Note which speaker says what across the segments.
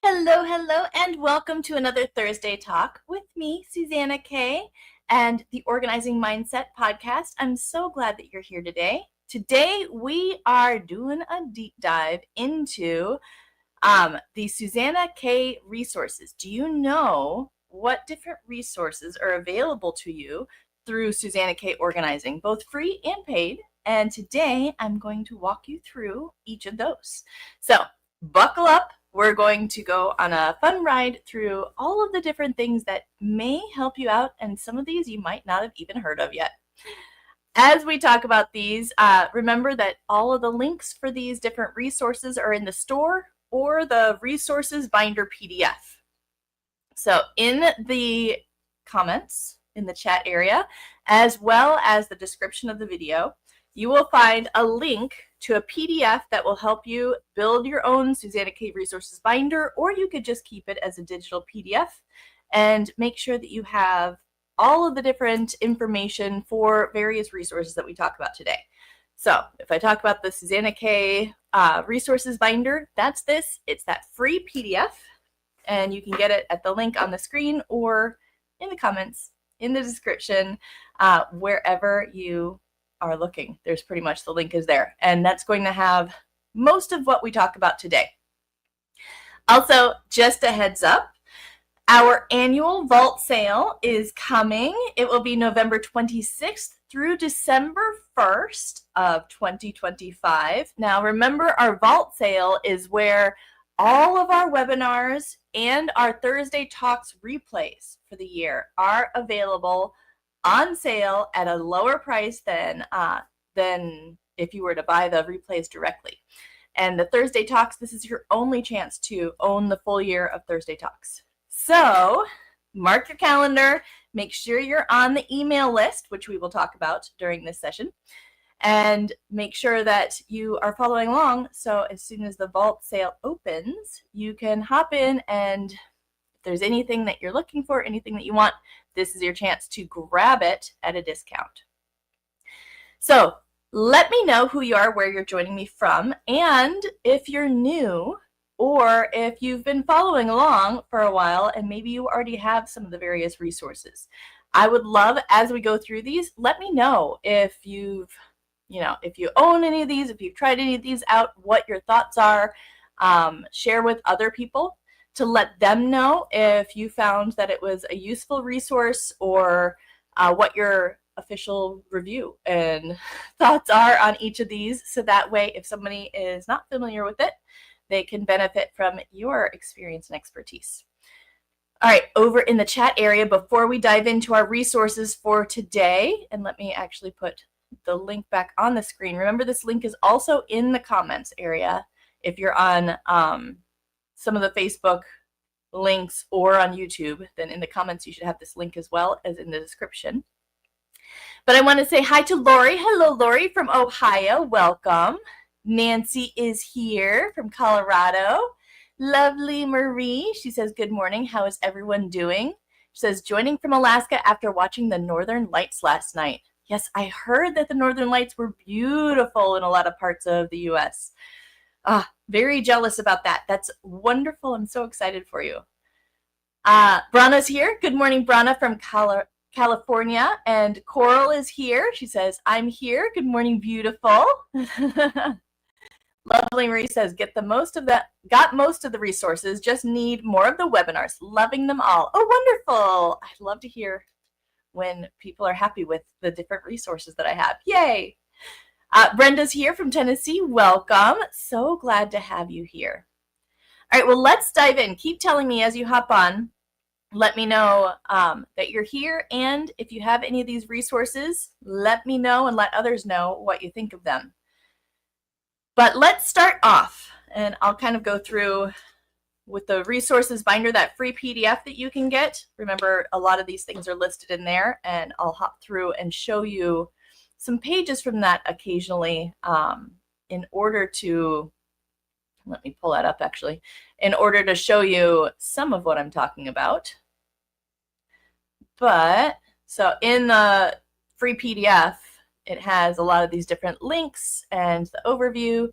Speaker 1: Hello, hello, and welcome to another Thursday Talk with me, Suzanna Kaye, and the Organizing Mindset podcast. I'm so glad that you're here today. Today, we are doing a deep dive into the Suzanna Kaye resources. Do you know what different resources are available to you through Suzanna Kaye Organizing, both free and paid? And today, I'm going to walk you through each of those. So, buckle up. We're going to go on a fun ride through all of the different things that may help you out, and some of these you might not have even heard of yet. As we talk about these, remember that all of the links for these different resources are in the store or the resources binder PDF. So in the comments in the chat area, as well as the description of the video, you will find a link to a PDF that will help you build your own Suzanna Kaye resources binder, or you could just keep it as a digital PDF and make sure that you have all of the different information for various resources that we talk about today. So if I talk about the Suzanna Kaye resources binder, that's this. It's that free PDF, and you can get it at the link on the screen or in the comments, in the description, wherever you are looking. There's pretty much the link is there, and that's going to have most of what we talk about today. Also, just a heads up, our annual vault sale is coming. It will be November 26th through December 1st of 2025. Now, remember, our vault sale is where all of our webinars and our Thursday Talks replays for the year are available on sale at a lower price than if you were to buy the replays directly. And the Thursday Talks, this is your only chance to own the full year of Thursday Talks. So mark your calendar, make sure you're on the email list, which we will talk about during this session, and make sure that you are following along. So as soon as the vault sale opens, you can hop in, and if there's anything that you're looking for, anything that you want, this is your chance to grab it at a discount. So let me know who you are, where you're joining me from, and if you're new, or if you've been following along for a while and maybe you already have some of the various resources. I would love, as we go through these, let me know if if you own any of these, if you've tried any of these out, what your thoughts are. Share with other people to let them know if you found that it was a useful resource, or what your official review and thoughts are on each of these. So that way, if somebody is not familiar with it, they can benefit from your experience and expertise. All right, over in the chat area, before we dive into our resources for today, and let me actually put the link back on the screen. Remember, this link is also in the comments area. If you're on some of the Facebook links or on YouTube, then in the comments you should have this link as well as in the description. But I want to say hi to Lori. Hello, Lori from Ohio. Welcome. Nancy is here from Colorado. Lovely Marie. She says, good morning. How is everyone doing? She says, joining from Alaska after watching the Northern Lights last night. Yes, I heard that the Northern Lights were beautiful in a lot of parts of the U.S. Very jealous about that. That's wonderful. I'm so excited for you. Brana's here. Good morning, Brana from California. And Coral is here. She says, I'm here. Good morning, beautiful. Lovely Marie says, got most of the resources, just need more of the webinars. Loving them all. Oh, wonderful. I love to hear when people are happy with the different resources that I have. Yay. Brenda's here from Tennessee. Welcome. So glad to have you here. All right, well, let's dive in. Keep telling me as you hop on. Let me know that you're here, and if you have any of these resources, let me know and let others know what you think of them. But let's start off, and I'll kind of go through with the resources binder, that free PDF that you can get. Remember, a lot of these things are listed in there, and I'll hop through and show you some pages from that occasionally in order to, let me pull that up actually, in order to show you some of what I'm talking about. But, so in the free PDF, it has a lot of these different links and the overview.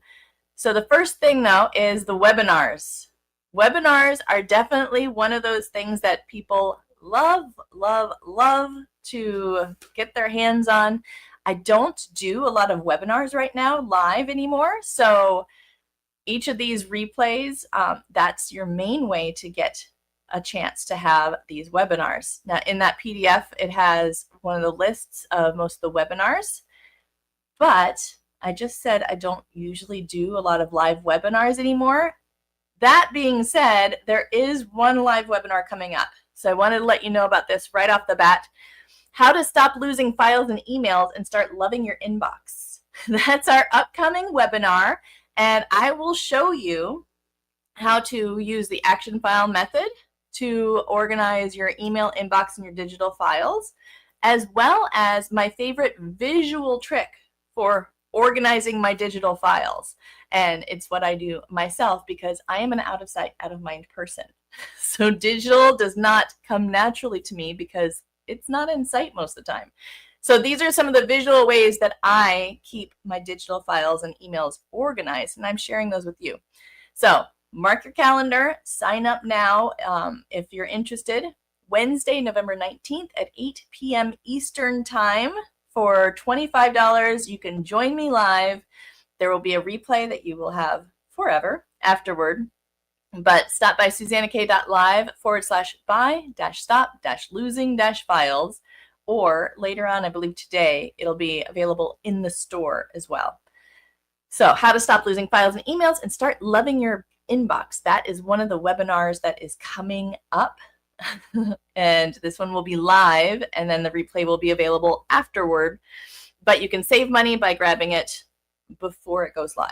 Speaker 1: So the first thing, though, is the webinars. Webinars are definitely one of those things that people love, love, love to get their hands on. I don't do a lot of webinars right now live anymore. So each of these replays, that's your main way to get a chance to have these webinars. Now in that PDF, it has one of the lists of most of the webinars, but I just said I don't usually do a lot of live webinars anymore. That being said, there is one live webinar coming up. So I wanted to let you know about this right off the bat. How to stop losing files and emails and start loving your inbox. That's our upcoming webinar, and I will show you how to use the action file method to organize your email inbox and your digital files, as well as my favorite visual trick for organizing my digital files. And it's what I do myself because I am an out of sight, out of mind person. So digital does not come naturally to me because it's not in sight most of the time. So these are some of the visual ways that I keep my digital files and emails organized, and I'm sharing those with you. So mark your calendar, sign up now if you're interested. Wednesday, November 19th at 8 p.m. Eastern Time. For $25, you can join me live. There will be a replay that you will have forever afterward. But stop by SuzannaKaye.live/buy-stop-losing-files, or later on, I believe today, it'll be available in the store as well. So how to stop losing files and emails and start loving your inbox. That is one of the webinars that is coming up. And this one will be live, and then the replay will be available afterward. But you can save money by grabbing it before it goes live.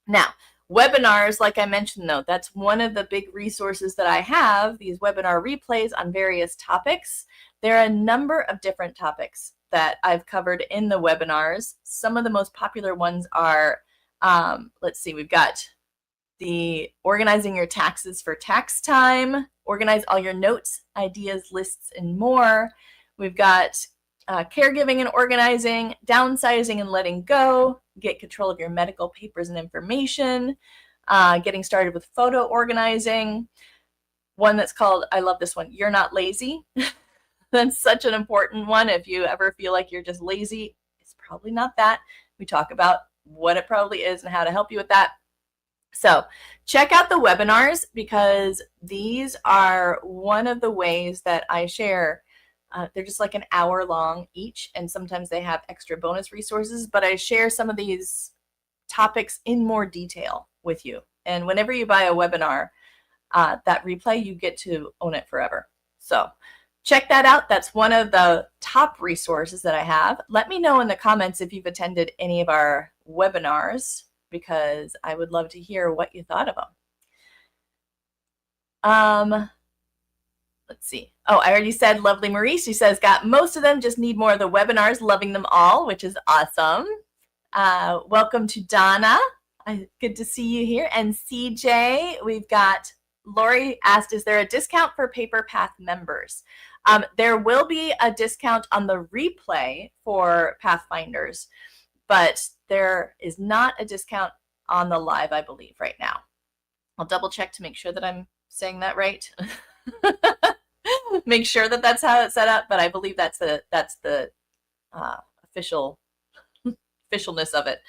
Speaker 1: Now, webinars, like I mentioned, though, that's one of the big resources that I have, these webinar replays on various topics. There are a number of different topics that I've covered in the webinars. Some of the most popular ones are, let's see, we've got the organizing your taxes for tax time, organize all your notes, ideas, lists, and more. We've got caregiving and organizing, downsizing and letting go, get control of your medical papers and information, getting started with photo organizing. One that's called, I love this one, You're Not Lazy. That's such an important one. If you ever feel like you're just lazy, it's probably not that. We talk about what it probably is and how to help you with that. So check out the webinars because these are one of the ways that I share. They're just like an hour long each, and sometimes they have extra bonus resources, but I share some of these topics in more detail with you. And whenever you buy a webinar, that replay, you get to own it forever. So check that out. That's one of the top resources that I have. Let me know in the comments if you've attended any of our webinars, because I would love to hear what you thought of them. Let's see. Oh, I already said lovely Marie. She says, got most of them, just need more of the webinars, loving them all, which is awesome. Welcome to Donna. Good to see you here. And CJ, we've got Lori asked, is there a discount for PaperPath members? There will be a discount on the replay for Pathfinders, but there is not a discount on the live, I believe, right now. I'll double check to make sure that I'm saying that right. Make sure that that's how it's set up, but I believe that's the officialness of it.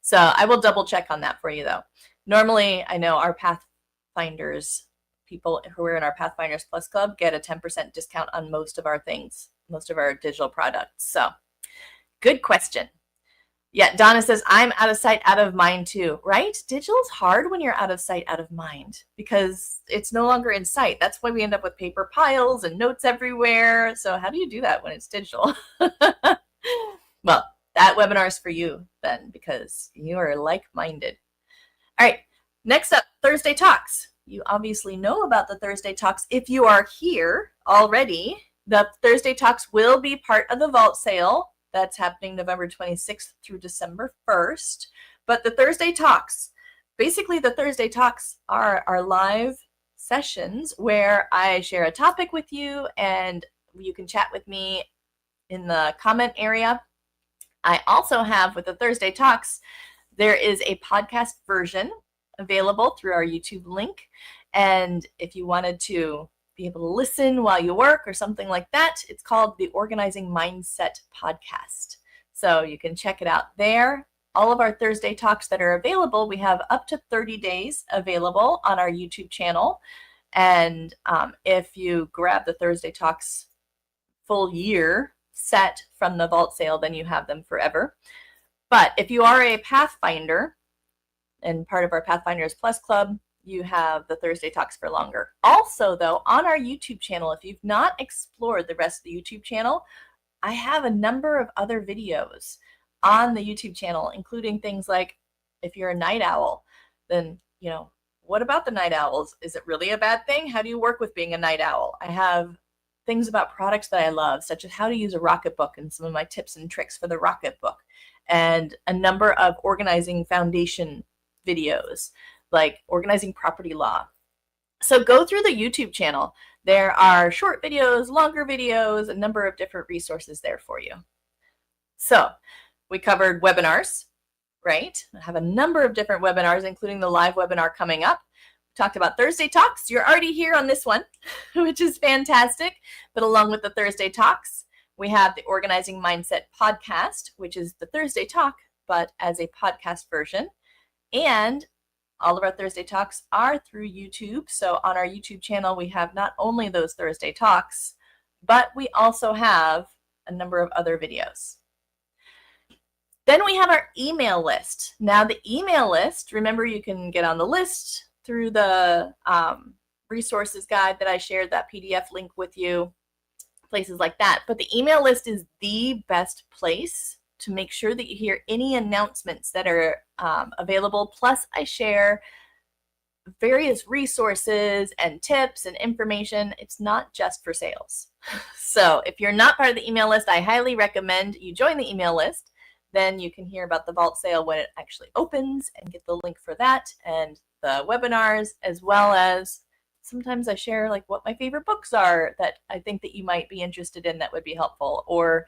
Speaker 1: So I will double check on that for you, though. Normally, I know our Pathfinders, people who are in our Pathfinders Plus Club, get a 10% discount on most of our things, most of our digital products. So good question. Yeah, Donna says, I'm out of sight, out of mind too, right? Digital's hard when you're out of sight, out of mind, because it's no longer in sight. That's why we end up with paper piles and notes everywhere. So how do you do that when it's digital? Well, that webinar is for you then, because you are like-minded. All right, next up, Thursday Talks. You obviously know about the Thursday Talks if you are here already. The Thursday Talks will be part of the Vault sale. That's happening November 26th through December 1st. But the Thursday Talks, basically the Thursday Talks are our live sessions where I share a topic with you and you can chat with me in the comment area. I also have, with the Thursday Talks, there is a podcast version available through our YouTube link. And if you wanted to be able to listen while you work or something like that, it's called the Organizing Mindset Podcast. So you can check it out there. All of our Thursday talks that are available, we have up to 30 days available on our YouTube channel. And if you grab the Thursday talks full year set from the vault sale, then you have them forever. But if you are a Pathfinder and part of our Pathfinders Plus Club, you have the Thursday talks for longer. Also, though, on our YouTube channel, if you've not explored the rest of the YouTube channel, I have a number of other videos on the YouTube channel, including things like if you're a night owl, then, what about the night owls? Is it really a bad thing? How do you work with being a night owl? I have things about products that I love, such as how to use a Rocket Book and some of my tips and tricks for the Rocket Book, and a number of organizing foundation videos, like organizing property law. So go through the YouTube channel. There are short videos, longer videos, a number of different resources there for you. So we covered webinars, right? I have a number of different webinars, including the live webinar coming up. We talked about Thursday talks. You're already here on this one, which is fantastic. But along with the Thursday talks, we have the Organizing Mindset podcast, which is the Thursday talk, but as a podcast version. And all of our Thursday talks are through YouTube. So on our YouTube channel, we have not only those Thursday talks, but we also have a number of other videos. Then we have our email list. Now the email list, remember, you can get on the list through the resources guide that I shared, that PDF link with you, places like that. But the email list is the best place to make sure that you hear any announcements that are available. Plus, I share various resources and tips and information. It's not just for sales. So if you're not part of the email list, I highly recommend you join the email list. Then you can hear about the vault sale when it actually opens and get the link for that, and the webinars, as well as sometimes I share like what my favorite books are that I think that you might be interested in that would be helpful, or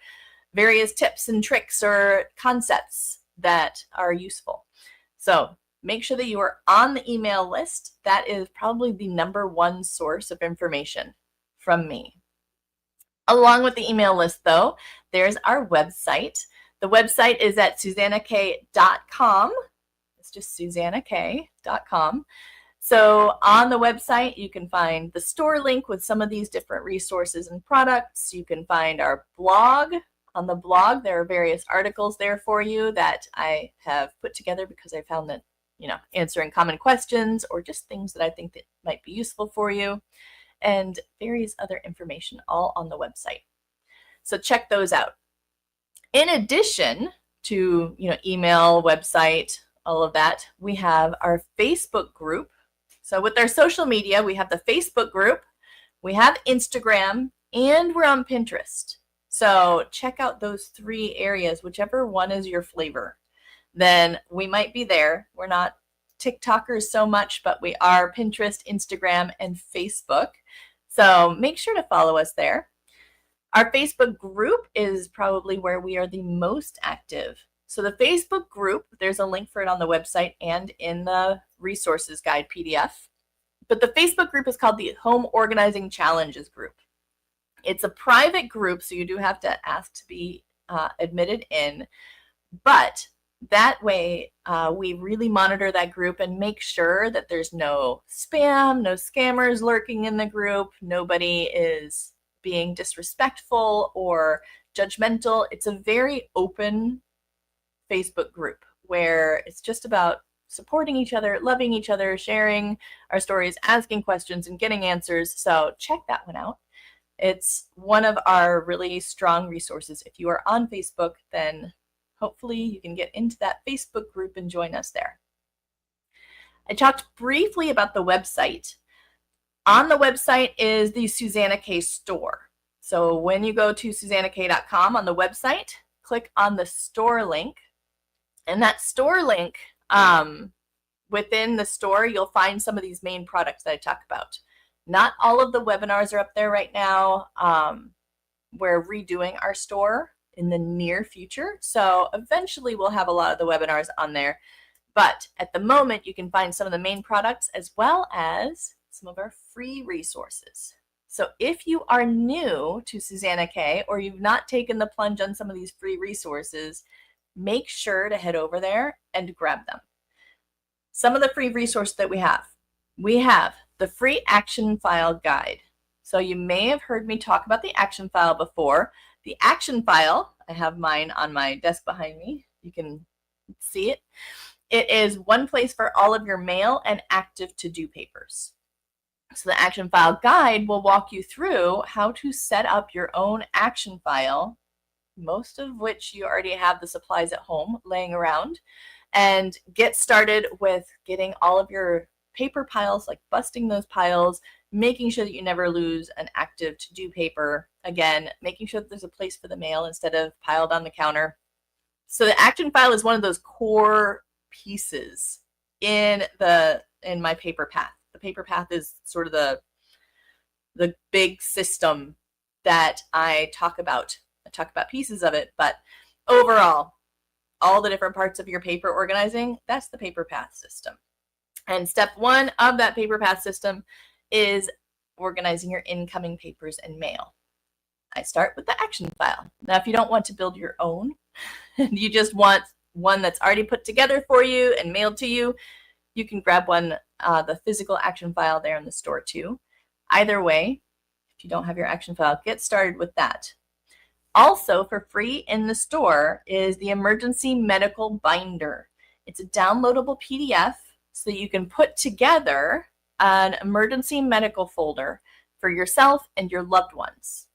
Speaker 1: various tips and tricks or concepts that are useful. So make sure that you are on the email list. That is probably the #1 source of information from me. Along with the email list, though, there's our website. The website is at SuzannaKaye.com. It's just SuzannaKaye.com. So on the website, you can find the store link with some of these different resources and products. You can find our blog. On the blog, there are various articles there for you that I have put together because I found that, answering common questions or just things that I think that might be useful for you, and various other information all on the website. So check those out. In addition to, email, website, all of that, we have our Facebook group. So with our social media, we have the Facebook group, we have Instagram, and we're on Pinterest. So check out those 3 areas, whichever one is your flavor. Then we might be there. We're not TikTokers so much, but we are Pinterest, Instagram, and Facebook. So make sure to follow us there. Our Facebook group is probably where we are the most active. So the Facebook group, there's a link for it on the website and in the resources guide PDF. But the Facebook group is called the Home Organizing Challenges group. It's a private group, so you do have to ask to be admitted in. But that way, we really monitor that group and make sure that there's no spam, no scammers lurking in the group. Nobody is being disrespectful or judgmental. It's a very open Facebook group where it's just about supporting each other, loving each other, sharing our stories, asking questions, and getting answers. So check that one out. It's one of our really strong resources. If you are on Facebook, then hopefully you can get into that Facebook group and join us there. I talked briefly about the website. On the website is the Suzanna Kaye store. So when you go to SuzannaKaye.com on the website, click on the store link. And that store link, within the store, you'll find some of these main products that I talk about. Not all of the webinars are up there right now. We're redoing our store in the near future. So eventually we'll have a lot of the webinars on there. But at the moment, you can find some of the main products as well as some of our free resources. So if you are new to Suzanna Kaye or you've not taken the plunge on some of these free resources, make sure to head over there and grab them. Some of the free resources that we have the free action file guide. So you may have heard me talk about the action file before. The action file, I have mine on my desk behind me. You can see it. It is one place for all of your mail and active to-do papers. So the action file guide will walk you through how to set up your own action file, most of which you already have the supplies at home laying around, and get started with getting all of your paper piles, like busting those piles, making sure that you never lose an active to-do paper. Again, making sure that there's a place for the mail instead of piled on the counter. So the action file is one of those core pieces in my paper path. The paper path is sort of the big system that I talk about. I talk about pieces of it, but overall, all the different parts of your paper organizing, that's the paper path system. And step one of that paper path system is organizing your incoming papers and mail. I start with the action file. Now, if you don't want to build your own, and you just want one that's already put together for you and mailed to you, you can grab one, the physical action file there in the store too. Either way, if you don't have your action file, get started with that. Also for free in the store is the emergency medical binder. It's a downloadable PDF so that you can put together an emergency medical folder for yourself and your loved ones.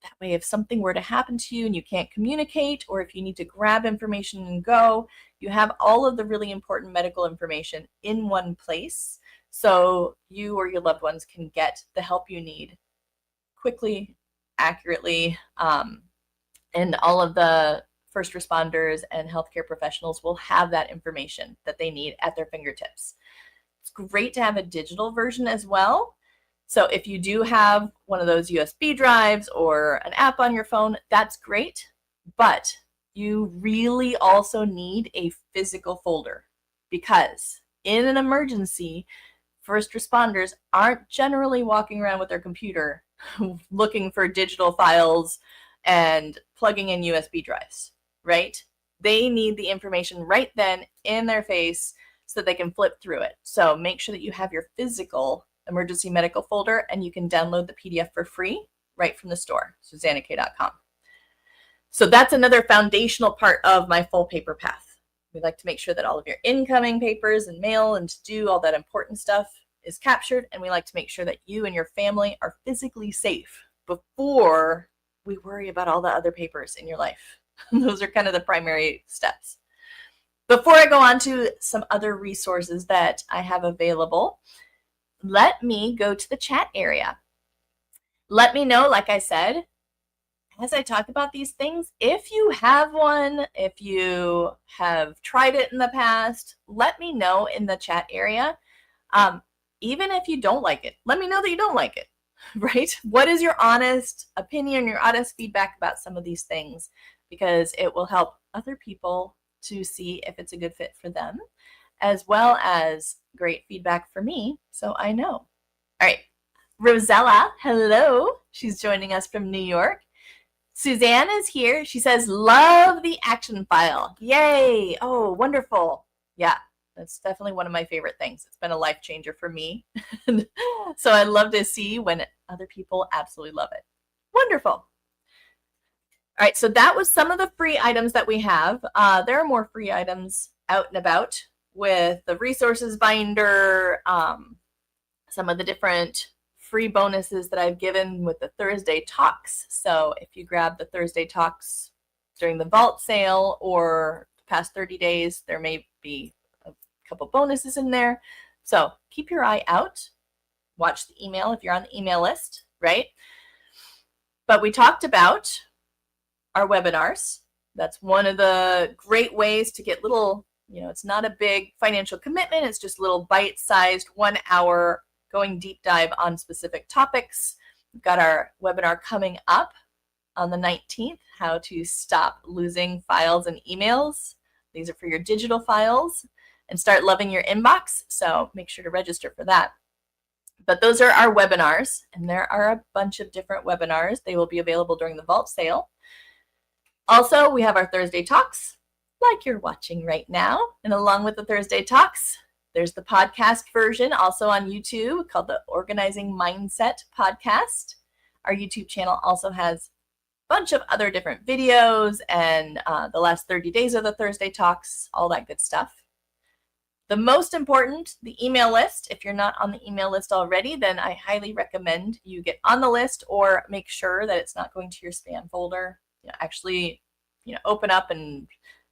Speaker 1: That way, if something were to happen to you and you can't communicate, or if you need to grab information and go, you have all of the really important medical information in one place so you or your loved ones can get the help you need quickly, accurately, and all of the first responders and healthcare professionals will have that information that they need at their fingertips. It's great to have a digital version as well. So if you do have one of those USB drives or an app on your phone, that's great. But you really also need a physical folder, because in an emergency, first responders aren't generally walking around with their computer looking for digital files and plugging in USB drives, right? They need the information right then in their face so that they can flip through it. So make sure that you have your physical emergency medical folder, and you can download the PDF for free right from the store, SuzannaKaye.com. So that's another foundational part of my full paper path. We like to make sure that all of your incoming papers and mail and to do all that important stuff is captured, and we like to make sure that you and your family are physically safe before we worry about all the other papers in your life. Those are kind of the primary steps. Before I go on to some other resources that I have available, let me go to the chat area. Let me know, like I said, as I talk about these things, if you have one, if you have tried it in the past, let me know in the chat area. Even if you don't like it, let me know that you don't like it, right? What is your honest opinion, your honest feedback about some of these things? Because it will help other people to see if it's a good fit for them, as well as great feedback for me, so I know. All right, Rosella, hello. She's joining us from New York. Suzanne is here. She says, love the action file. Yay. Oh, wonderful. Yeah, that's definitely one of my favorite things. It's been a life changer for me. So I love to see when other people absolutely love it. Wonderful. All right, so that was some of the free items that we have. There are more free items out and about with the resources binder, some of the different free bonuses that I've given with the Thursday talks. So if you grab the Thursday talks during the vault sale or the past 30 days, there may be a couple bonuses in there. So keep your eye out. Watch the email if you're on the email list, right? But we talked about our webinars. That's one of the great ways to get little, it's not a big financial commitment. It's just little bite-sized 1 hour going deep dive on specific topics. We've got our webinar coming up on the 19th, how to stop losing files and emails. These are for your digital files. and start loving your inbox. So make sure to register for that. But those are our webinars, and there are a bunch of different webinars. They will be available during the vault sale. Also, we have our Thursday talks, like you're watching right now. And along with the Thursday talks, there's the podcast version also on YouTube called the Organizing Mindset Podcast. Our YouTube channel also has a bunch of other different videos and the last 30 days of the Thursday talks, all that good stuff. The most important, the email list. If you're not on the email list already, then I highly recommend you get on the list or make sure that it's not going to your spam folder. Actually, open up and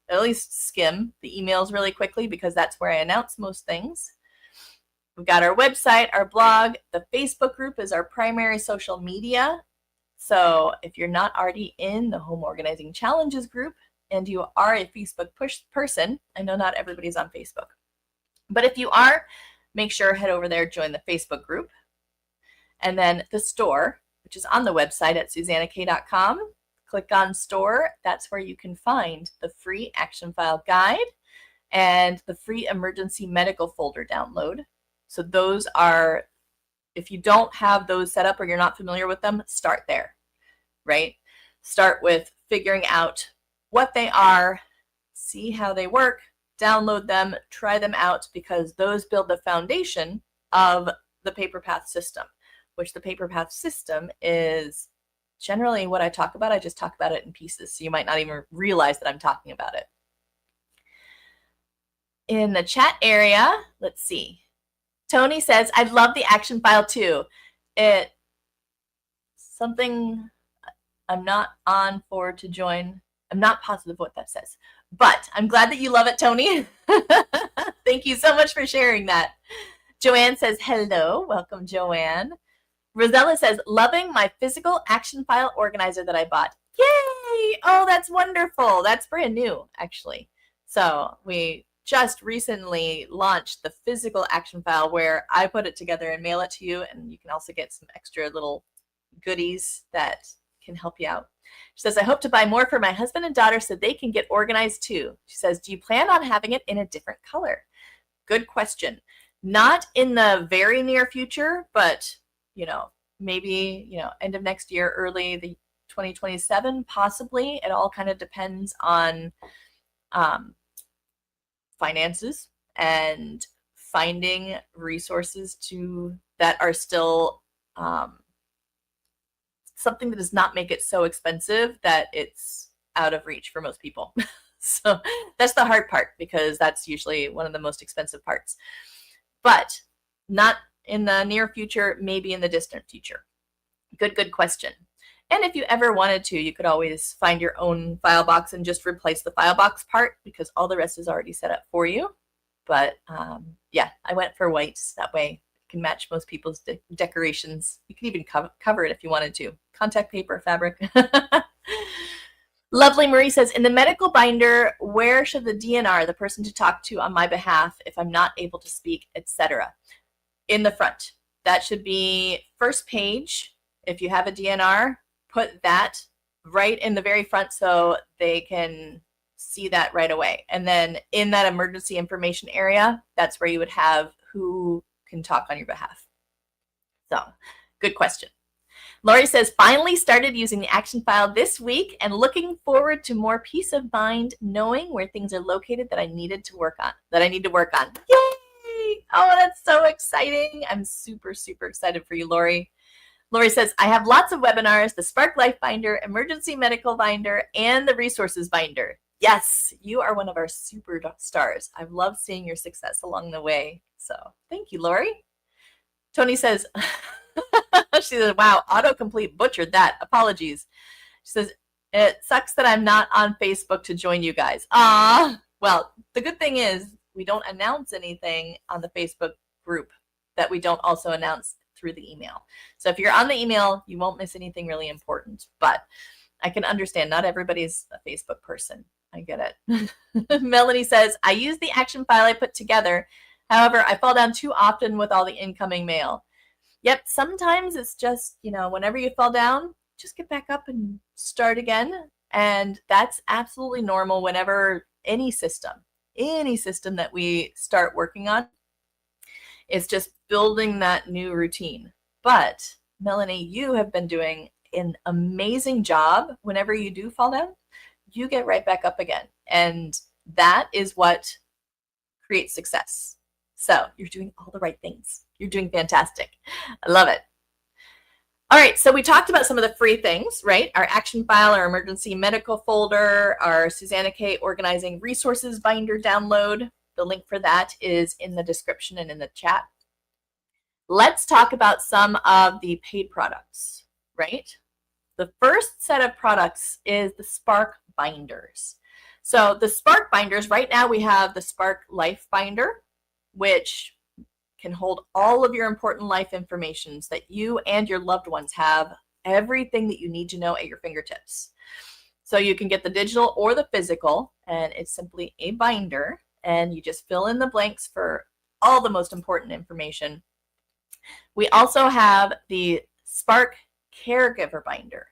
Speaker 1: at least skim the emails really quickly, because that's where I announce most things. We've got our website, our blog. The Facebook group is our primary social media. So if you're not already in the Home Organizing Challenges group and you are a Facebook person, I know not everybody's on Facebook, but if you are, make sure head over there, join the Facebook group. And then the store, which is on the website at SuzannaKaye.com. Click on store. That's where you can find the free action file guide and the free emergency medical folder download. So those are, if you don't have those set up or you're not familiar with them, start there, right? Start with figuring out what they are, see how they work, download them, try them out, because those build the foundation of the paper path system, which the paper path system is generally what I talk about. I just talk about it in pieces, so you might not even realize that I'm talking about it. In the chat area, let's see. Tony says, I love the action file too. It's something I'm not on for to join. I'm not positive what that says, but I'm glad that you love it, Tony. Thank you so much for sharing that. Joanne says, hello. Welcome, Joanne. Rosella says, loving my physical action file organizer that I bought. Yay! Oh, that's wonderful. That's brand new, actually. So we just recently launched the physical action file where I put it together and mail it to you, and you can also get some extra little goodies that can help you out. She says, I hope to buy more for my husband and daughter so they can get organized too. She says, do you plan on having it in a different color? Good question. Not in the very near future, but maybe, end of next year, early the 2027, possibly. It all kind of depends on finances and finding resources that are still something that does not make it so expensive that it's out of reach for most people. So that's the hard part, because that's usually one of the most expensive parts. But not in the near future, maybe in the distant future. Good question. And if you ever wanted to, you could always find your own file box and just replace the file box part, because all the rest is already set up for you. But yeah, I went for white. That way it can match most people's decorations. You can even cover it if you wanted to. Contact paper, fabric. Lovely Marie says, in the medical binder, where should the DNR, the person to talk to on my behalf if I'm not able to speak, etc.? In the front. That should be first page. If you have a DNR, put that right in the very front so they can see that right away. And then in that emergency information area, that's where you would have who can talk on your behalf. So, good question. Lori says, finally started using the action file this week and looking forward to more peace of mind knowing where things are located that I need to work on. Yay! Oh, that's so exciting. I'm super, super excited for you, Lori. Lori says, I have lots of webinars, the Spark Life Binder, Emergency Medical Binder, and the Resources Binder. Yes, you are one of our superstars. I've loved seeing your success along the way. So thank you, Lori. Tony says, she says, wow, autocomplete butchered that. Apologies. She says, it sucks that I'm not on Facebook to join you guys. Well, the good thing is we don't announce anything on the Facebook group that we don't also announce through the email. So if you're on the email, you won't miss anything really important. But I can understand not everybody's a Facebook person. I get it. Melanie says, I use the action file I put together. However, I fall down too often with all the incoming mail. Yep, sometimes it's just, whenever you fall down, just get back up and start again. And that's absolutely normal whenever any system, any system that we start working on. It's just building that new routine. But Melanie, you have been doing an amazing job. Whenever you do fall down, you get right back up again. And that is what creates success. So you're doing all the right things. You're doing fantastic. I love it. All right, so we talked about some of the free things, right? Our action file, our emergency medical folder, our Suzanna Kaye organizing resources binder download. The link for that is in the description and in the chat. Let's talk about some of the paid products, right? The first set of products is the Spark binders. So the Spark binders, right now we have the Spark Life Binder, which can hold all of your important life information that you and your loved ones have, everything that you need to know at your fingertips. So you can get the digital or the physical, and it's simply a binder, and you just fill in the blanks for all the most important information. We also have the Spark Caregiver Binder.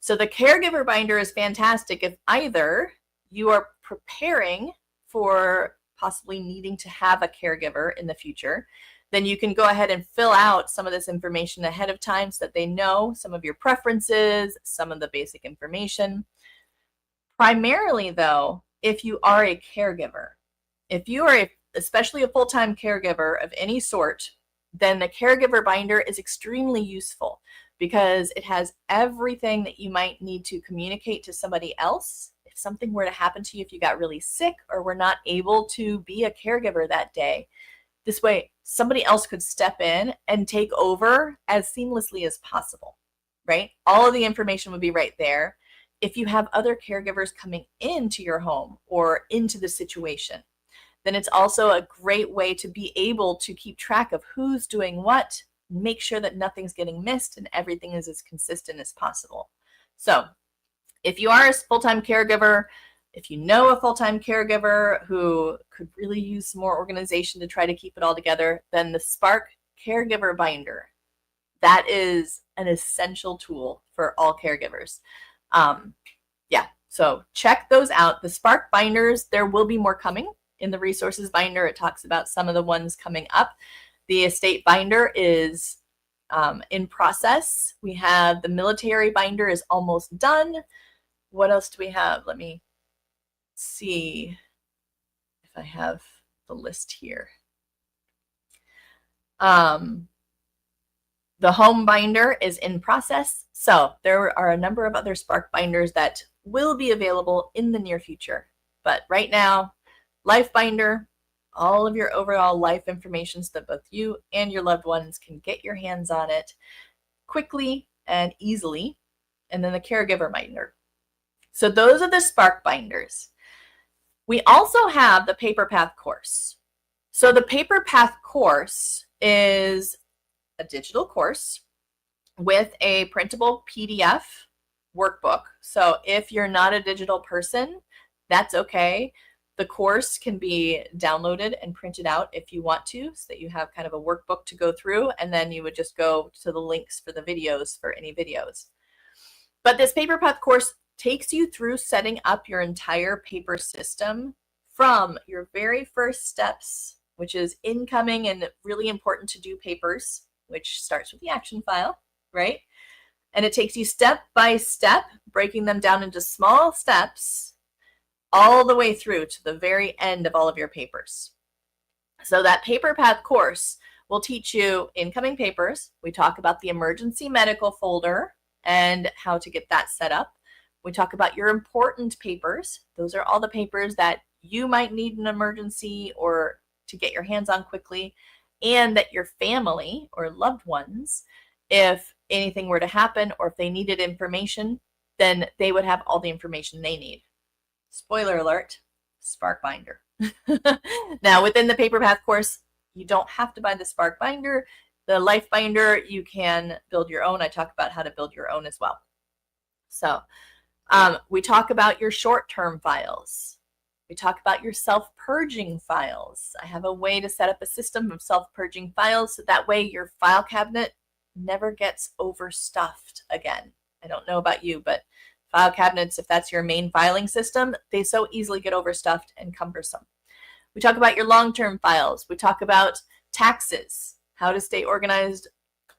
Speaker 1: So the Caregiver Binder is fantastic if either you are preparing for possibly needing to have a caregiver in the future, then you can go ahead and fill out some of this information ahead of time so that they know some of your preferences, some of the basic information. Primarily, though, if you are a caregiver, if you are especially a full-time caregiver of any sort, then the Caregiver Binder is extremely useful because it has everything that you might need to communicate to somebody else. If something were to happen to you, if you got really sick or were not able to be a caregiver that day, this way somebody else could step in and take over as seamlessly as possible, right? All of the information would be right there. If you have other caregivers coming into your home or into the situation, then it's also a great way to be able to keep track of who's doing what, make sure that nothing's getting missed and everything is as consistent as possible. So if you are a full-time caregiver, if you know a full-time caregiver who could really use some more organization to try to keep it all together, then the Spark Caregiver Binder, that is an essential tool for all caregivers. So check those out. The Spark binders, there will be more coming. In the resources binder, it talks about some of the ones coming up. The estate binder is in process. We have the military binder is almost done. What else do we have? Let me see if I have the list here. The home binder is in process. So there are a number of other Spark binders that will be available in the near future. But right now, Life Binder, all of your overall life information so that both you and your loved ones can get your hands on it quickly and easily. And then the Caregiver Binder. So those are the Spark binders. We also have the Paper Path course. So the Paper Path course is a digital course with a printable PDF workbook. So if you're not a digital person, that's okay. The course can be downloaded and printed out if you want to, so that you have kind of a workbook to go through, and then you would just go to the links for the videos for any videos. But this Paper Path course takes you through setting up your entire paper system from your very first steps, which is incoming and really important to do papers, which starts with the action file, right? And it takes you step by step, breaking them down into small steps all the way through to the very end of all of your papers. So that Paper Path course will teach you incoming papers. We talk about the emergency medical folder and how to get that set up. We talk about your important papers. Those are all the papers that you might need in an emergency or to get your hands on quickly, and that your family or loved ones, if anything were to happen or if they needed information, then they would have all the information they need. Spoiler alert, Spark binder. Now, within the Paper Path course, you don't have to buy the Spark binder. The Life binder, you can build your own. I talk about how to build your own as well. So we talk about your short-term files. We talk about your self-purging files. I have a way to set up a system of self-purging files so that way your file cabinet never gets overstuffed again. I don't know about you, but file cabinets, if that's your main filing system, they so easily get overstuffed and cumbersome. We talk about your long-term files. We talk about taxes, how to stay organized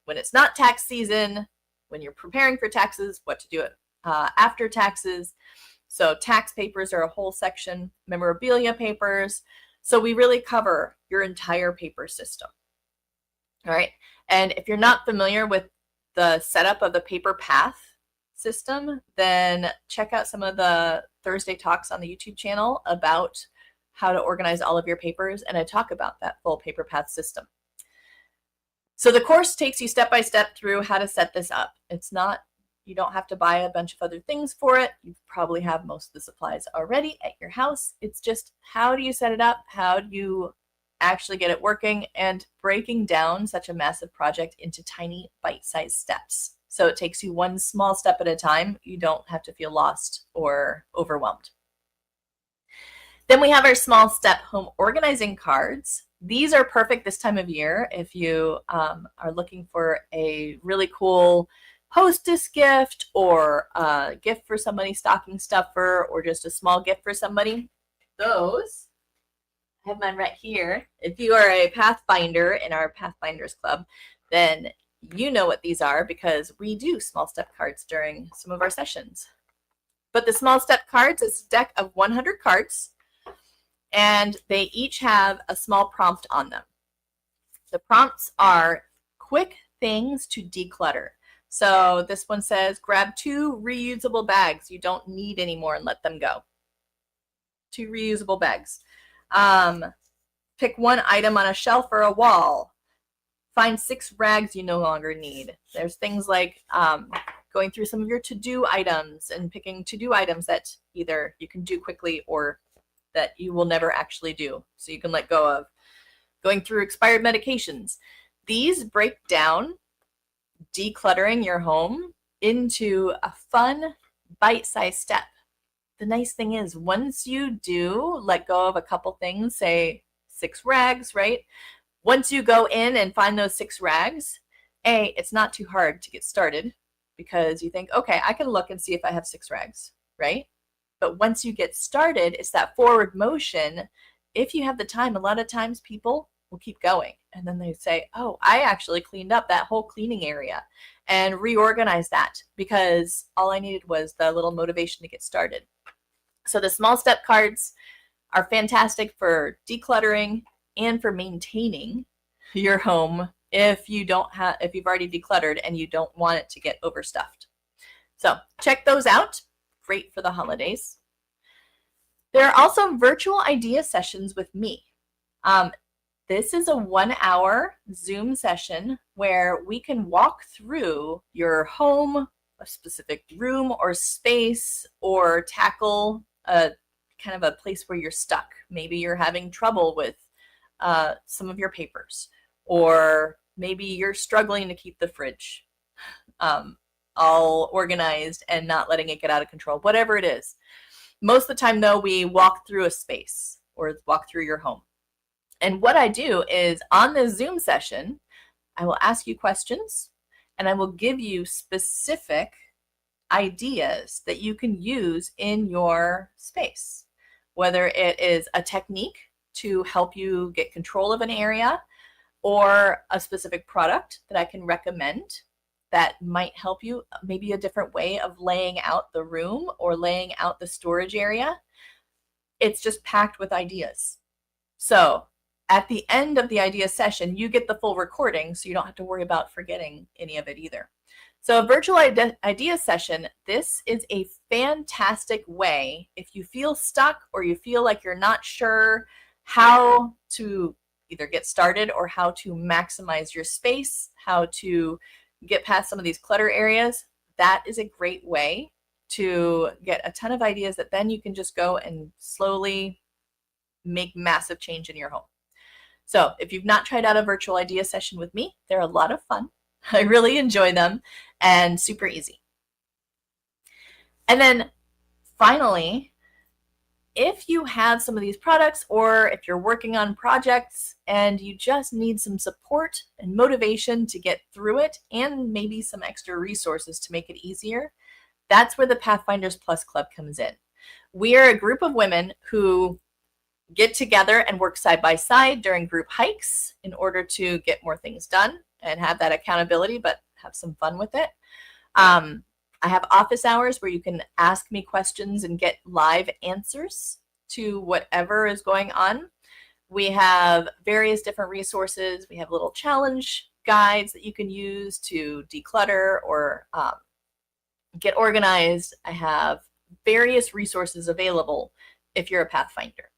Speaker 1: when it's not tax season, when you're preparing for taxes, what to do after taxes. So tax papers are a whole section, memorabilia papers. So we really cover your entire paper system. All right. And if you're not familiar with the setup of the paper path system, then check out some of the Thursday talks on the YouTube channel about how to organize all of your papers. And I talk about that full paper path system. So the course takes you step by step through how to set this up. It's not, you don't have to buy a bunch of other things for it. You probably have most of the supplies already at your house. It's just, how do you set it up? How do you actually get it working, and breaking down such a massive project into tiny bite-sized steps. So it takes you one small step at a time. You don't have to feel lost or overwhelmed. Then we have our small step home organizing cards. These are perfect this time of year if you are looking for a really cool hostess gift, or a gift for somebody, stocking stuffer, or just a small gift for somebody. Those, I have mine right here. If you are a Pathfinder in our Pathfinders Club, then you know what these are, because we do small step cards during some of our sessions. But the small step cards is a deck of 100 cards, and they each have a small prompt on them. The prompts are quick things to declutter. So this one says, grab 2 reusable bags you don't need anymore and let them go. 2 reusable bags. Pick 1 item on a shelf or a wall. Find 6 rags you no longer need. There's things like going through some of your to-do items and picking to-do items that either you can do quickly or that you will never actually do, so you can let go of. Going through expired medications. These break down decluttering your home into a fun, bite-sized step. The nice thing is, once you do let go of a couple things, say 6 rags, right? Once you go in and find those 6 rags, it's not too hard to get started, because you think, okay, I can look and see if I have 6 rags, right? But once you get started, it's that forward motion. If you have the time, a lot of times people will keep going, and then they say, oh, I actually cleaned up that whole cleaning area and reorganized that because all I needed was the little motivation to get started. So the small step cards are fantastic for decluttering and for maintaining your home if you've already decluttered and you don't want it to get overstuffed. So check those out. Great for the holidays. There are also virtual idea sessions with me. This is a 1-hour Zoom session where we can walk through your home, a specific room or space, or tackle a kind of a place where you're stuck. Maybe you're having trouble with some of your papers, or maybe you're struggling to keep the fridge all organized and not letting it get out of control, whatever it is. Most of the time, though, we walk through a space or walk through your home. And what I do is, on this Zoom session, I will ask you questions and I will give you specific ideas that you can use in your space, whether it is a technique to help you get control of an area, or a specific product that I can recommend that might help you, maybe a different way of laying out the room or laying out the storage area. It's just packed with ideas. So at the end of the idea session, you get the full recording, so you don't have to worry about forgetting any of it either. So a virtual idea session, this is a fantastic way if you feel stuck or you feel like you're not sure how to either get started or how to maximize your space, how to get past some of these clutter areas. That is a great way to get a ton of ideas that then you can just go and slowly make massive change in your home. So if you've not tried out a virtual idea session with me, they're a lot of fun. I really enjoy them and super easy. And then finally, if you have some of these products, or if you're working on projects and you just need some support and motivation to get through it, and maybe some extra resources to make it easier, that's where the Pathfinders Plus Club comes in. We are a group of women who get together and work side by side during group hikes in order to get more things done and have that accountability, but have some fun with it. I have office hours where you can ask me questions and get live answers to whatever is going on. We have various different resources. We have little challenge guides that you can use to declutter or get organized. I have various resources available if you're a Pathfinder.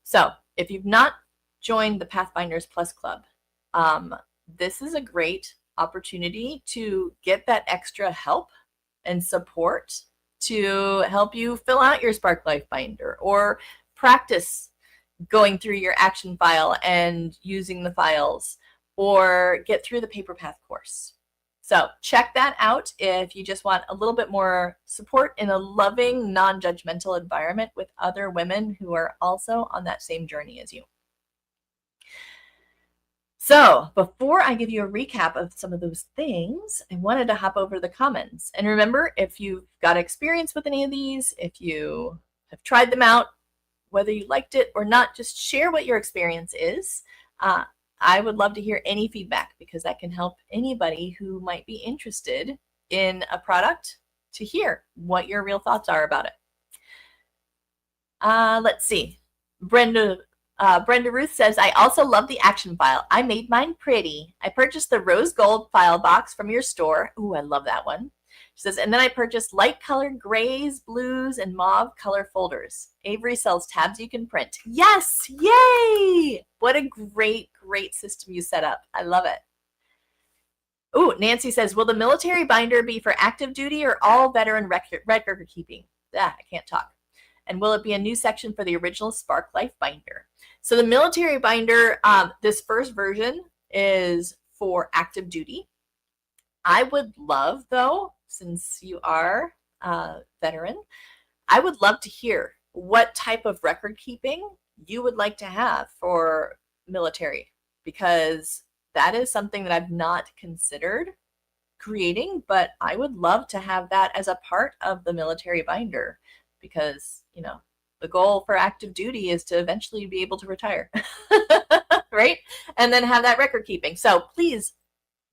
Speaker 1: So if you've not joined the Pathfinders Plus Club, this is a great opportunity to get that extra help and support to help you fill out your Spark Life Binder or practice going through your action file and using the files, or get through the Paper Path course. So check that out if you just want a little bit more support in a loving, non-judgmental environment with other women who are also on that same journey as you. So before I give you a recap of some of those things, I wanted to hop over to the comments. And remember, if you've got experience with any of these, if you have tried them out, whether you liked it or not, just share what your experience is. I would love to hear any feedback because that can help anybody who might be interested in a product to hear what your real thoughts are about it. Let's see. Brenda Ruth says, I also love the action file. I made mine pretty. I purchased the rose gold file box from your store. Ooh, I love that one. She says, and then I purchased light colored grays, blues, and mauve color folders. Avery sells tabs you can print. Yes, yay! What a great, great system you set up. I love it. Ooh, Nancy says, will the military binder be for active duty or all veteran record keeping? I can't talk. And will it be a new section for the original Spark Life binder? So the military binder, this first version is for active duty. I would love, though, since you are a veteran, I would love to hear what type of record keeping you would like to have for military, because that is something that I've not considered creating, but I would love to have that as a part of the military binder because, you know, the goal for active duty is to eventually be able to retire, right? And then have that record keeping. So please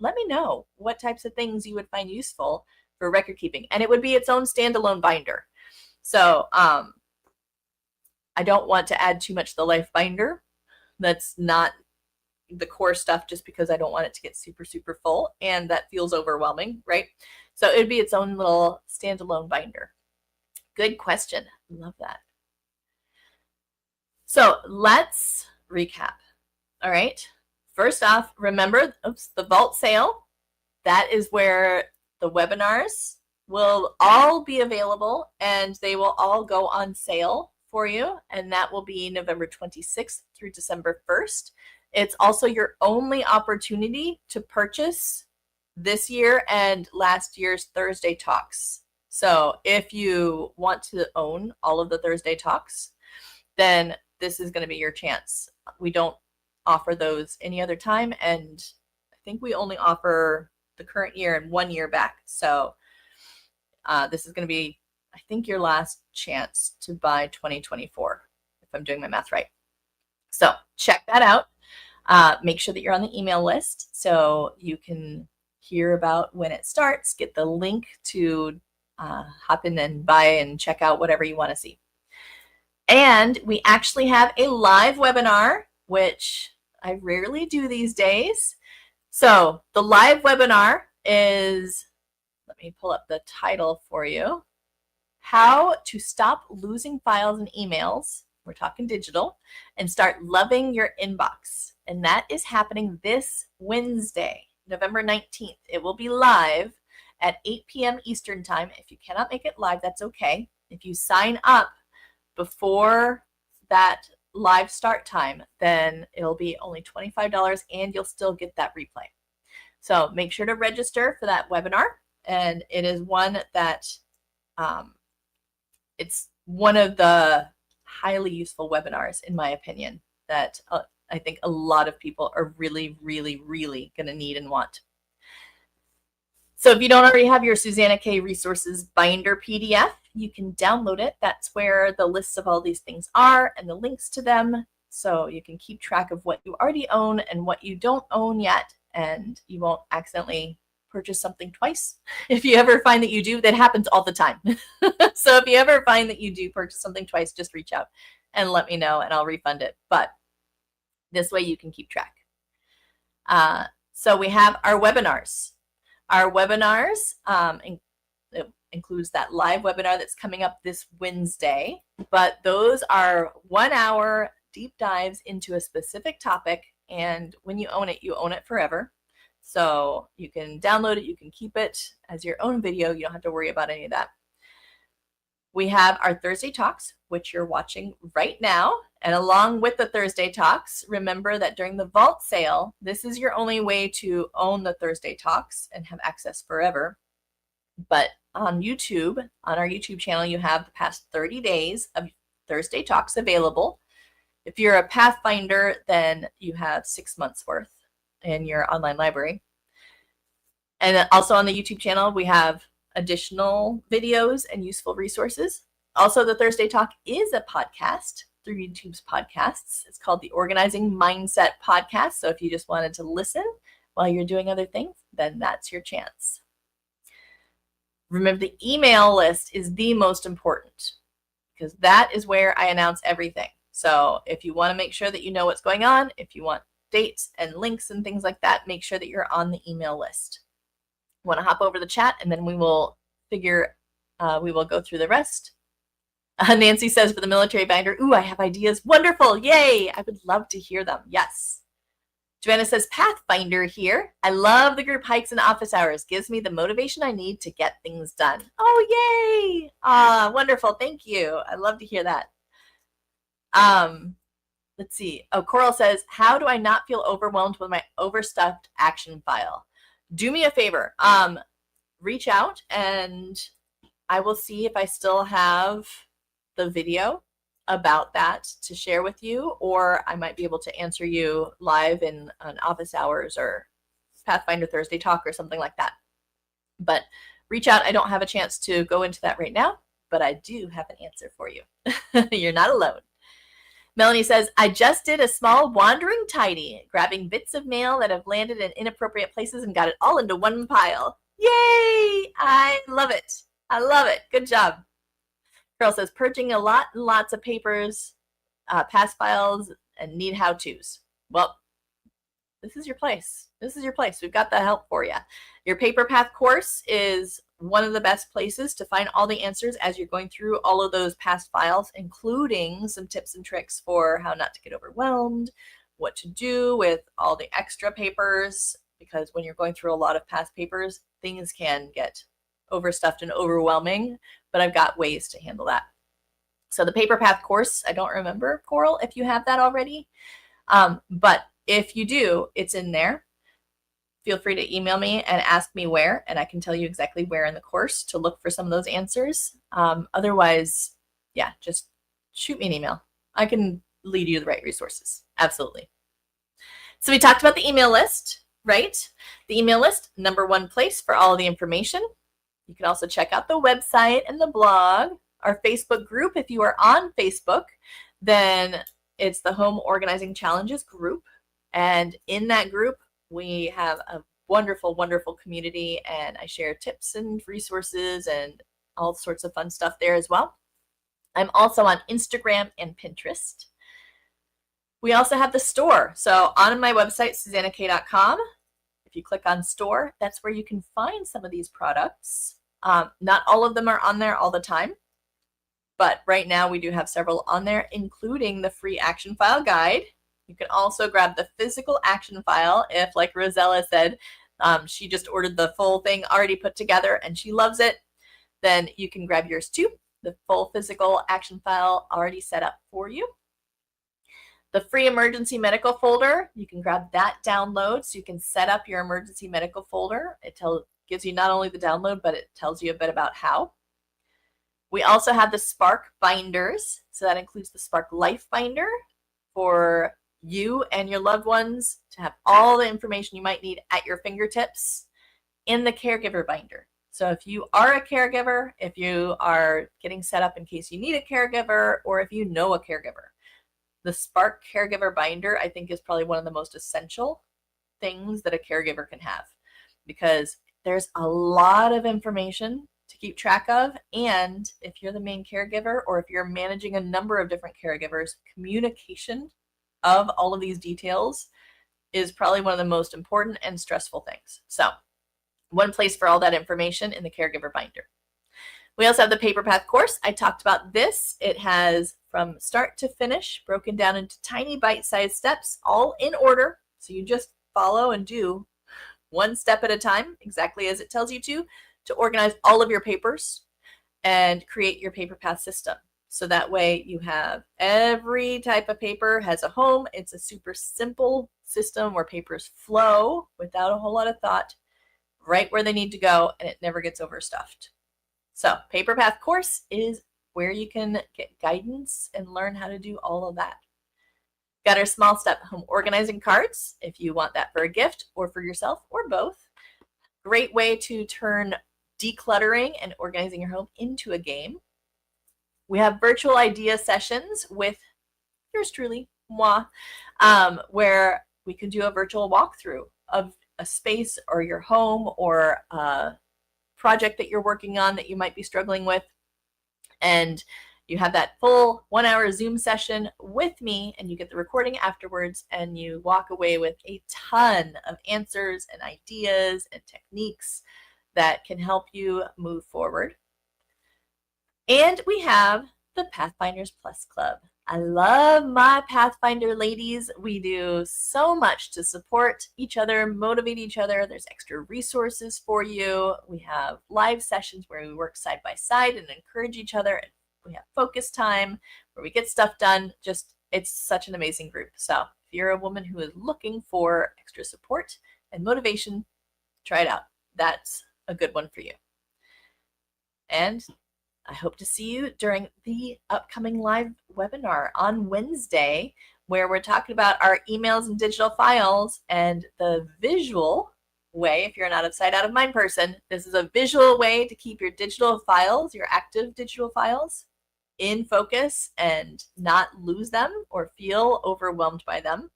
Speaker 1: let me know what types of things you would find useful for record keeping. And it would be its own standalone binder. So I don't want to add too much to the life binder. That's not the core stuff just because I don't want it to get super, super full. And that feels overwhelming, right? So it would be its own little standalone binder. Good question. Love that. So let's recap. All right. First off, remember, the vault sale. That is where the webinars will all be available and they will all go on sale for you. And that will be November 26th through December 1st. It's also your only opportunity to purchase this year and last year's Thursday talks. So if you want to own all of the Thursday talks, then this is going to be your chance. We don't offer those any other time, and I think we only offer the current year and 1 year back. So this is going to be, I think, your last chance to buy 2024, if I'm doing my math right. So check that out. Make sure that you're on the email list so you can hear about when it starts, get the link to hop in and buy and check out whatever you want to see. And we actually have a live webinar, which I rarely do these days. So the live webinar is, let me pull up the title for you, How to Stop Losing Files and Emails, we're talking digital, and Start Loving Your Inbox. And that is happening this Wednesday, November 19th. It will be live at 8 p.m. Eastern time. If you cannot make it live, that's okay. If you sign up before that live start time, then it'll be only $25 and you'll still get that replay. So make sure to register for that webinar. And it is one that it's one of the highly useful webinars, in my opinion, that I think a lot of people are really, really, really going to need and want. So if you don't already have your Suzanna Kaye Resources Binder PDF, you can download it. That's where the lists of all these things are and the links to them. So you can keep track of what you already own and what you don't own yet, and you won't accidentally purchase something twice. If you ever find that you do, that happens all the time. So if you ever find that you do purchase something twice, just reach out and let me know and I'll refund it. But this way you can keep track. So we have our webinars. Our webinars it includes that live webinar that's coming up this Wednesday, but those are 1 hour deep dives into a specific topic, and when you own it forever. So you can download it, you can keep it as your own video, you don't have to worry about any of that. We have our Thursday Talks, which you're watching right now. And along with the Thursday Talks, remember that during the Vault sale, this is your only way to own the Thursday Talks and have access forever. But on YouTube, on our YouTube channel, you have the past 30 days of Thursday Talks available. If you're a Pathfinder, then you have 6 months worth in your online library. And also on the YouTube channel, we have additional videos and useful resources. Also, the Thursday Talk is a podcast through YouTube's podcasts. It's called the Organizing Mindset Podcast. So if you just wanted to listen while you're doing other things, then that's your chance. Remember, the email list is the most important because that is where I announce everything. So if you want to make sure that you know what's going on, if you want dates and links and things like that, make sure that you're on the email list. You want to hop over the chat and then we will go through the rest. Nancy says for the military binder, ooh, I have ideas. Wonderful. Yay. I would love to hear them. Yes. Joanna says, Pathfinder here. I love the group hikes and office hours. Gives me the motivation I need to get things done. Oh, yay. Wonderful. Thank you. I love to hear that. Let's see. Oh, Coral says, how do I not feel overwhelmed with my overstuffed action file? Do me a favor. Reach out and I will see if I still have the video about that to share with you, or I might be able to answer you live in an office hours or Pathfinder Thursday Talk or something like that. But reach out. I don't have a chance to go into that right now, but I do have an answer for you. You're not alone. Melanie says, I just did a small wandering tidy, grabbing bits of mail that have landed in inappropriate places and got it all into one pile. Yay! I love it. I love it. Good job. Carol says, purging a lot and lots of papers, past files, and need how-tos. Well, this is your place. This is your place. We've got the help for you. Your Paper Path course is one of the best places to find all the answers as you're going through all of those past files, including some tips and tricks for how not to get overwhelmed, what to do with all the extra papers, because when you're going through a lot of past papers, things can get overstuffed and overwhelming, but I've got ways to handle that. So the Paper Path course, I don't remember, Coral, if you have that already, but if you do, it's in there. Feel free to email me and ask me where, and I can tell you exactly where in the course to look for some of those answers. Otherwise, yeah, just shoot me an email. I can lead you to the right resources. Absolutely. So we talked about the email list, right? The email list, number one place for all of the information. You can also check out the website and the blog. Our Facebook group, if you are on Facebook, then it's the Home Organizing Challenges group. And in that group, we have a wonderful, wonderful community, and I share tips and resources and all sorts of fun stuff there as well. I'm also on Instagram and Pinterest. We also have the store. So on my website, SuzannaKaye.com, if you click on store, that's where you can find some of these products. Not all of them are on there all the time, but right now we do have several on there, including the free action file guide. You can also grab the physical action file if, like Rosella said, she just ordered the full thing already put together and she loves it. Then you can grab yours too, the full physical action file already set up for you. The free emergency medical folder, you can grab that download so you can set up your emergency medical folder. It gives you not only the download, but it tells you a bit about how. We also have the Spark binders. So that includes the Spark Life binder for you and your loved ones to have all the information you might need at your fingertips. in the caregiver binder. So if you are a caregiver, if you are getting set up in case you need a caregiver, or if you know a caregiver, the Spark Caregiver Binder, I think, is probably one of the most essential things that a caregiver can have, because there's a lot of information to keep track of. And if you're the main caregiver, or if you're managing a number of different caregivers, communication of all of these details is probably one of the most important and stressful things. So one place for all that information in the caregiver binder. We also have the Paper Path course. I talked about this. It has from start to finish broken down into tiny bite-sized steps, all in order. So you just follow and do one step at a time, exactly as it tells you to organize all of your papers and create your Paper Path system. So that way you have every type of paper has a home. It's a super simple system where papers flow without a whole lot of thought, right where they need to go, and it never gets overstuffed. So Paper Path course is where you can get guidance and learn how to do all of that. Got our small step home organizing cards if you want that for a gift or for yourself or both. Great way to turn decluttering and organizing your home into a game. We have virtual idea sessions with yours truly, moi, where we can do a virtual walkthrough of a space or your home or a project that you're working on that you might be struggling with. And you have that full 1 hour Zoom session with me, and you get the recording afterwards, and you walk away with a ton of answers and ideas and techniques that can help you move forward. And we have the Pathfinders Plus Club. I love my Pathfinder ladies. We do so much to support each other, motivate each other. There's extra resources for you. We have live sessions where we work side by side and encourage each other. We have focus time where we get stuff done. Just, it's such an amazing group. So if you're a woman who is looking for extra support and motivation, try it out. That's a good one for you. And I hope to see you during the upcoming live webinar on Wednesday, where we're talking about our emails and digital files, and the visual way, if you're an out of sight, out of mind person, this is a visual way to keep your digital files, your active digital files, in focus and not lose them or feel overwhelmed by them.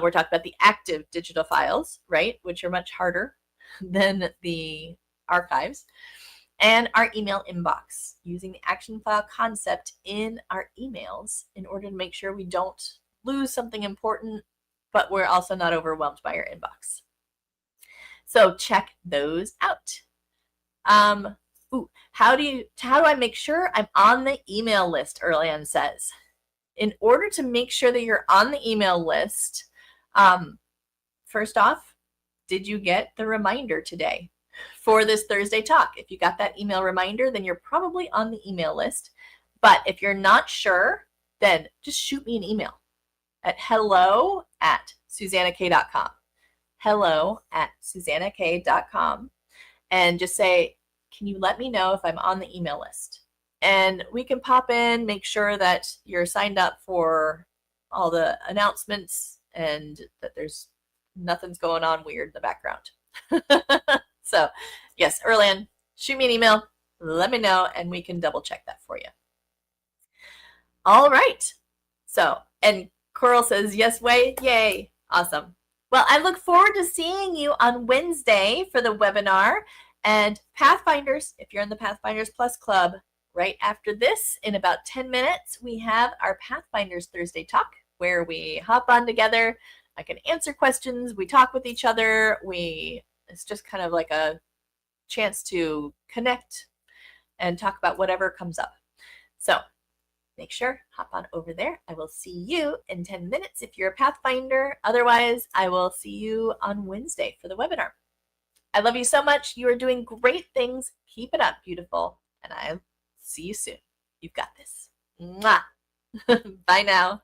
Speaker 1: We're talking about the active digital files, right, which are much harder than the archives. And our email inbox, using the action file concept in our emails in order to make sure we don't lose something important, but we're also not overwhelmed by our inbox. So check those out. How do I make sure I'm on the email list? Erlan says. In order to make sure that you're on the email list, first off, did you get the reminder today for this Thursday talk? If you got that email reminder, then you're probably on the email list. But if you're not sure, then just shoot me an email at hello@suzannakaye.com. hello@suzannakaye.com, and just say, can you let me know if I'm on the email list? And we can pop in, make sure that you're signed up for all the announcements and that there's nothing's going on weird in the background. So yes, Erlan, shoot me an email, let me know, and we can double check that for you. All right. So, and Coral says, yes, way, yay. Awesome. Well, I look forward to seeing you on Wednesday for the webinar. And Pathfinders, if you're in the Pathfinders Plus Club, right after this, in about 10 minutes, we have our Pathfinders Thursday Talk, where we hop on together. I can answer questions. We talk with each other. It's just kind of like a chance to connect and talk about whatever comes up. So make sure, hop on over there. I will see you in 10 minutes if you're a Pathfinder. Otherwise, I will see you on Wednesday for the webinar. I love you so much. You are doing great things. Keep it up, beautiful. And I'll see you soon. You've got this. Mwah. Bye now.